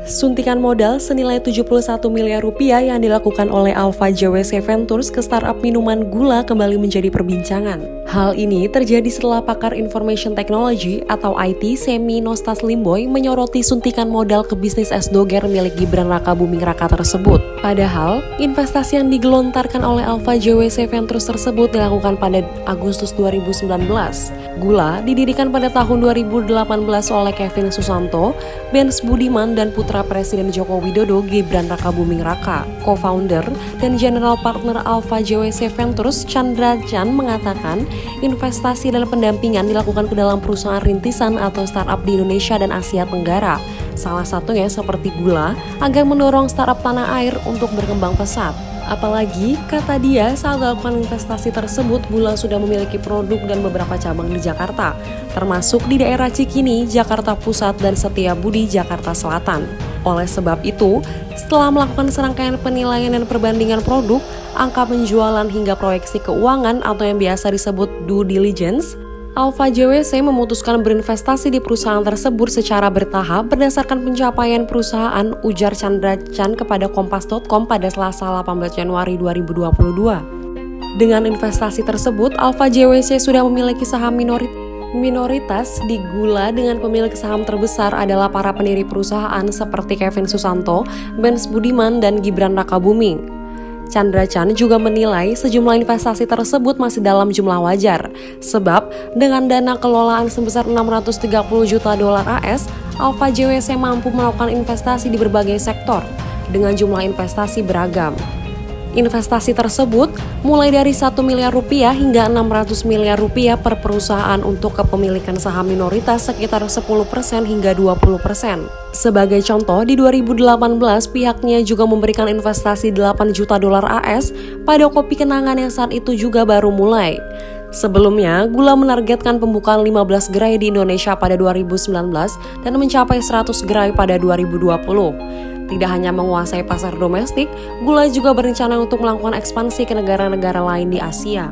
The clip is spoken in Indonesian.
Suntikan modal senilai 71 miliar rupiah yang dilakukan oleh Alpha JWC Ventures ke startup minuman gula kembali menjadi perbincangan. Hal ini terjadi setelah pakar Information Technology atau IT Semi Nostas Limboy menyoroti suntikan modal ke bisnis es doger milik Gibran Rakabuming Raka tersebut. Padahal, investasi yang digelontarkan oleh Alpha JWC Ventures tersebut dilakukan pada Agustus 2019. Gula didirikan pada tahun 2018 oleh Kevin Susanto, Benz Budiman, dan putra Presiden Joko Widodo Gibran Rakabuming Raka. Co-founder dan general partner Alpha JWC Ventures Chandra Chan mengatakan investasi dan pendampingan dilakukan ke dalam perusahaan rintisan atau startup di Indonesia dan Asia Tenggara. Salah satunya seperti gula agar mendorong startup tanah air untuk berkembang pesat. Apalagi, kata dia, saat melakukan investasi tersebut, Gula sudah memiliki produk dan beberapa cabang di Jakarta, termasuk di daerah Cikini, Jakarta Pusat, dan Setiabudi, Jakarta Selatan. Oleh sebab itu, setelah melakukan serangkaian penilaian dan perbandingan produk, angka penjualan hingga proyeksi keuangan atau yang biasa disebut due diligence, Alpha JWC memutuskan berinvestasi di perusahaan tersebut secara bertahap berdasarkan pencapaian perusahaan, ujar Chandra Chan kepada Kompas.com pada Selasa 18 Januari 2022. Dengan investasi tersebut, Alpha JWC sudah memiliki saham minoritas di Gula dengan pemilik saham terbesar adalah para pendiri perusahaan seperti Kevin Susanto, Benz Budiman, dan Gibran Rakabuming. Chandra Chan juga menilai sejumlah investasi tersebut masih dalam jumlah wajar, sebab dengan dana kelolaan sebesar 630 juta dolar AS, Alpha JWC mampu melakukan investasi di berbagai sektor dengan jumlah investasi beragam. Investasi tersebut mulai dari 1 miliar rupiah hingga 600 miliar rupiah per perusahaan untuk kepemilikan saham minoritas sekitar 10% hingga 20%. Sebagai contoh, di 2018 pihaknya juga memberikan investasi 8 juta dolar AS pada kopi kenangan yang saat itu juga baru mulai. Sebelumnya, Gula menargetkan pembukaan 15 gerai di Indonesia pada 2019 dan mencapai 100 gerai pada 2020. Tidak hanya menguasai pasar domestik, Gula juga berencana untuk melakukan ekspansi ke negara-negara lain di Asia.